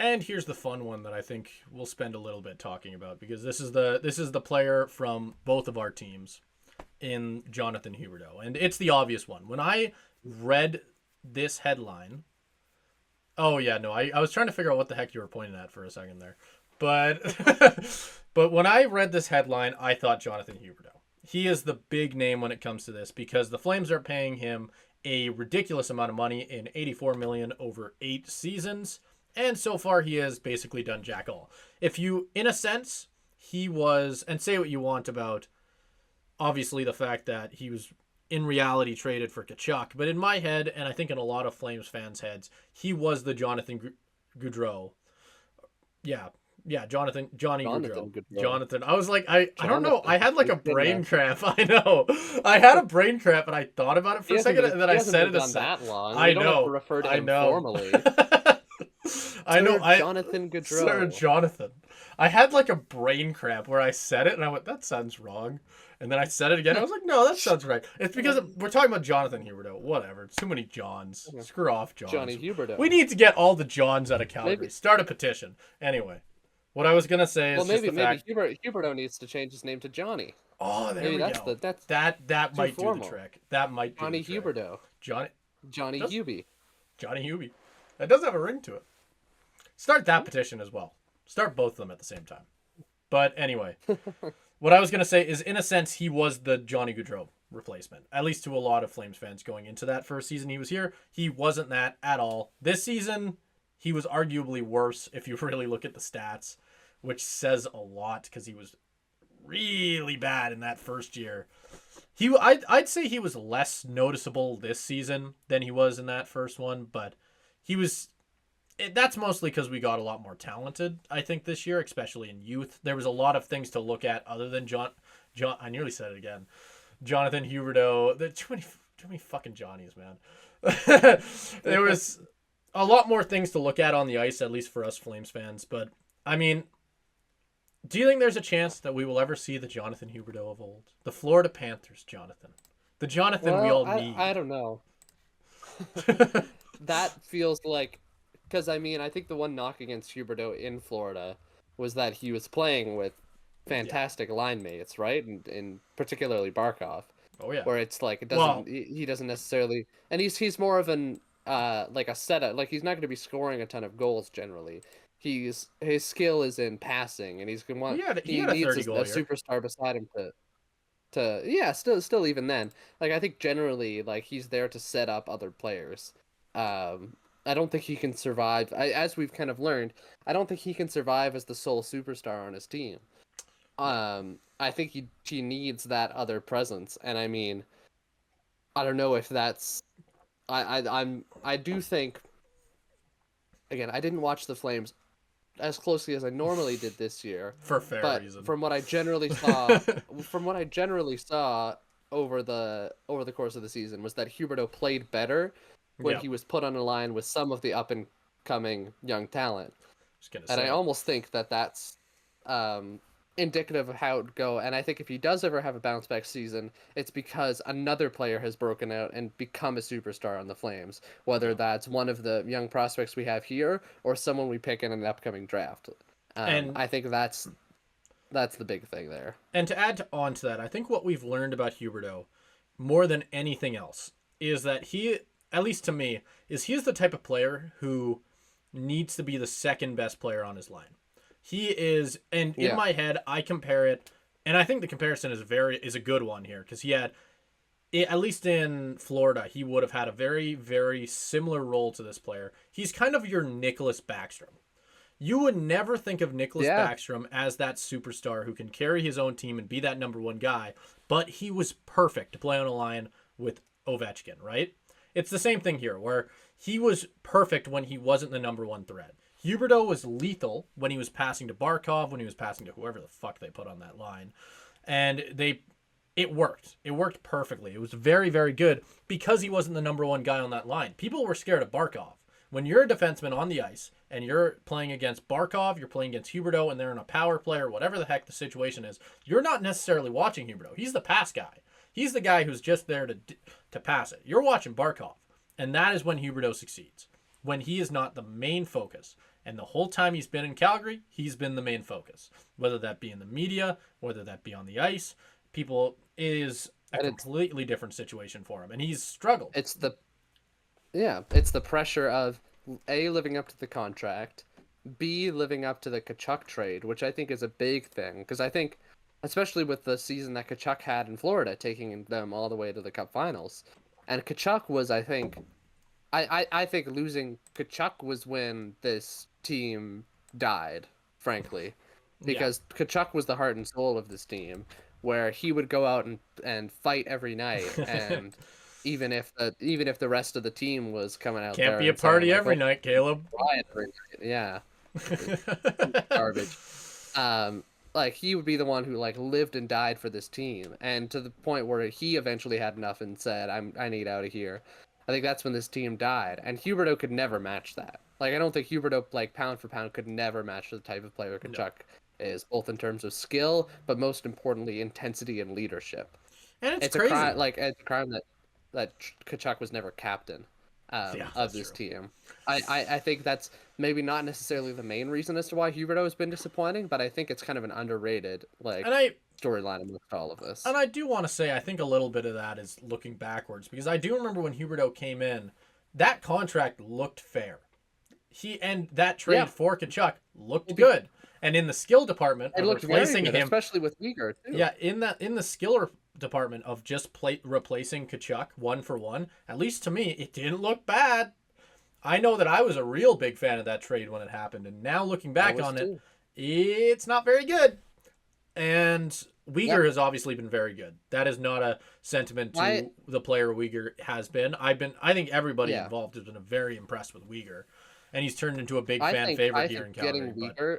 And here's the fun one that I think we'll spend a little bit talking about, because this is the player from both of our teams in Jonathan Huberdeau. And it's the obvious one. When I read this headline, oh yeah, no, I was trying to figure out what the heck you were pointing at for a second there. But but when I read this headline, I thought Jonathan Huberdeau. He is the big name when it comes to this, because the Flames are paying him a ridiculous amount of money in 84 million over 8 seasons, and so far he has basically done jack all. If you, in a sense, he was, and say what you want about obviously the fact that he was in reality traded for Kachuk, but in my head, and I think in a lot of Flames fans' heads, he was the Jonathan Gaudreau. Yeah, yeah, Johnny Gaudreau. Goodrow. Jonathan. I was like, I don't know. Jonathan. I had like a He's been brain there. cramp. I know. I had a brain cramp, and I thought about it for He a hasn't second, been, and then he I hasn't said been it a gone second. that long. I You don't have to know. refer to I him know. formally. I know. Sir Jonathan Gaudreau. Sir Jonathan. I had like a brain cramp where I said it, and I went, "That sounds wrong." And then I said it again. I was like, "No, that sounds right." It's because we're talking about Jonathan Huberdeau. Whatever. It's too many Johns. Screw off, Johns. Johnny Huberdeau. We need to get all the Johns out of Calgary. Maybe- Start a petition. Anyway, what I was gonna say is Well, just maybe the fact. Huberdeau needs to change his name to Johnny. Oh, there Maybe we that's go. that's That might do formal. the trick. That might do Johnny the trick. Huberdeau. Johnny Johnny Does- Hubie. Johnny Hubie. That does have a ring to it. Start that petition as well. Start both of them at the same time. But anyway, what I was going to say is, in a sense, he was the Johnny Gaudreau replacement, at least to a lot of Flames fans going into that first season he was here. He wasn't that at all. This season, he was arguably worse if you really look at the stats, which says a lot, because he was really bad in that first year. I'd say he was less noticeable this season than he was in that first one, but he was. That's mostly because we got a lot more talented, I think, this year, especially in youth. There was a lot of things to look at other than John. I nearly said it again. Jonathan Huberdeau. Too many fucking Johnnies, man. There was a lot more things to look at on the ice, at least for us Flames fans. But I mean, do you think there's a chance that we will ever see the Jonathan Huberdeau of old, the Florida Panthers Jonathan, the Jonathan we all need? I don't know. That feels like, because I mean, I think the one knock against Huberdeau in Florida was that he was playing with fantastic line mates, right? And particularly Barkov, Oh yeah. where it's like it Well- doesn't he doesn't necessarily, and he's more of an like a setup, like he's not going to be scoring a ton of goals generally. His skill is in passing, and he's going to want He had a needs 30 goal a year. superstar beside him to yeah, still even then, like I think generally like he's there to set up other players. I don't think he can survive. As we've kind of learned, I don't think he can survive as the sole superstar on his team. I think he needs that other presence, and I mean, I don't know if that's. I do think. Again, I didn't watch the Flames as closely as I normally did this year, For fair but reason. from what I generally saw over the course of the season was that Huberdeau played better when Yeah. he was put on a line with some of the up and coming young talent. Just gonna And say. I almost think that that's indicative of how it would go. And I think if he does ever have a bounce back season, it's because another player has broken out and become a superstar on the Flames, whether that's one of the young prospects we have here or someone we pick in an upcoming draft. And- I think that's the big thing there. And to add on to that, I think what we've learned about Huberdeau, more than anything else, is that he, at least to me, is the type of player who needs to be the second best player on his line. He is, and in Yeah. my head, I compare it, and I think the comparison is a good one here, because he had, at least in Florida, he would have had a very, very similar role to this player. He's kind of your Nicholas Backstrom. You would never think of Nicholas Backstrom as that superstar who can carry his own team and be that number one guy, but he was perfect to play on a line with Ovechkin, right? It's the same thing here, where he was perfect when he wasn't the number one threat. Huberdeau was lethal when he was passing to Barkov, when he was passing to whoever the fuck they put on that line. And it worked. It worked perfectly. It was very, very good because he wasn't the number one guy on that line. People were scared of Barkov. When you're a defenseman on the ice and you're playing against Barkov, you're playing against Huberdeau, and they're in a power play or whatever the heck the situation is, you're not necessarily watching Huberdeau. He's the pass guy. He's the guy who's just there to pass it. You're watching Barkov, and that is when Huberdeau succeeds, when he is not the main focus. And the whole time he's been in Calgary, he's been the main focus. Whether that be in the media, whether that be on the ice, people it is a And completely different situation for him, and he's struggled. it's the it's the pressure of A, living up to the contract, B, living up to the Kachuk trade, which I think is a big thing because I think, especially with the season that Kachuk had in Florida, taking them all the way to the Cup Finals, and Kachuk was, I think, I think losing Kachuk was when this team died, frankly, Yeah. because Kachuk was the heart and soul of this team, where he would go out and fight every night, and even if the rest of the team was coming out Can't there be a and saying party like, every "Oh, night, Caleb. riot every night," yeah, garbage. Um, like he would be the one who like lived and died for this team, and to the point where he eventually had enough and said, I need out of here." I think that's when this team died, and Huberdeau could never match that. Like I don't think Huberdeau, like pound for pound, could never match the type of player No. Kachuk is, both in terms of skill, but most importantly, intensity and leadership. And it's It's a crazy. crime, like it's a crime that Kachuk was never captain Yeah, of that's this true. team. I think that's maybe not necessarily the main reason as to why Huberdeau has been disappointing, but I think it's kind of an underrated like And I storyline amongst all of this. and I do want to say I think a little bit of that is looking backwards because I do remember when Huberdeau came in, that contract looked fair. And that trade Yeah, for Kachuk looked good. And in the skill department it of looked very replacing good, him, especially with Uyghur too. yeah, in the skill department of just replacing Kachuk one for one, at least to me, it didn't look bad. I know that I was a real big fan of that trade when it happened, and now looking I back was on it, too. it's not very good. And Yeah, Uyghur has obviously been very good. That is not a sentiment I to the player Uyghur has been. I think everybody yeah, involved has been very impressed with Uyghur, and he's turned into a big fan favorite I here think in Calgary. getting But Uyghur,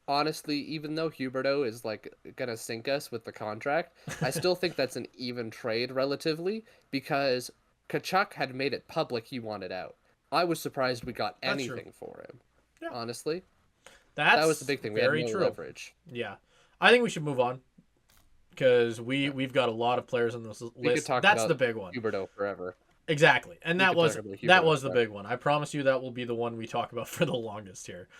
honestly, even though Huberdeau is like gonna sink us with the contract, I still think that's an even trade relatively because Kachuk had made it public he wanted out. I was surprised we got that's true. anything for him. Yeah, Honestly, that was the that's big thing. We had very no true. leverage. Yeah, I think we should move on because Yeah. we've got a lot of players on this We could list. talk That's about the big one. Huberdeau forever. Exactly. And We could talk about that Huberdeau was the forever. big one. I promise you that will be the one we talk about for the longest here.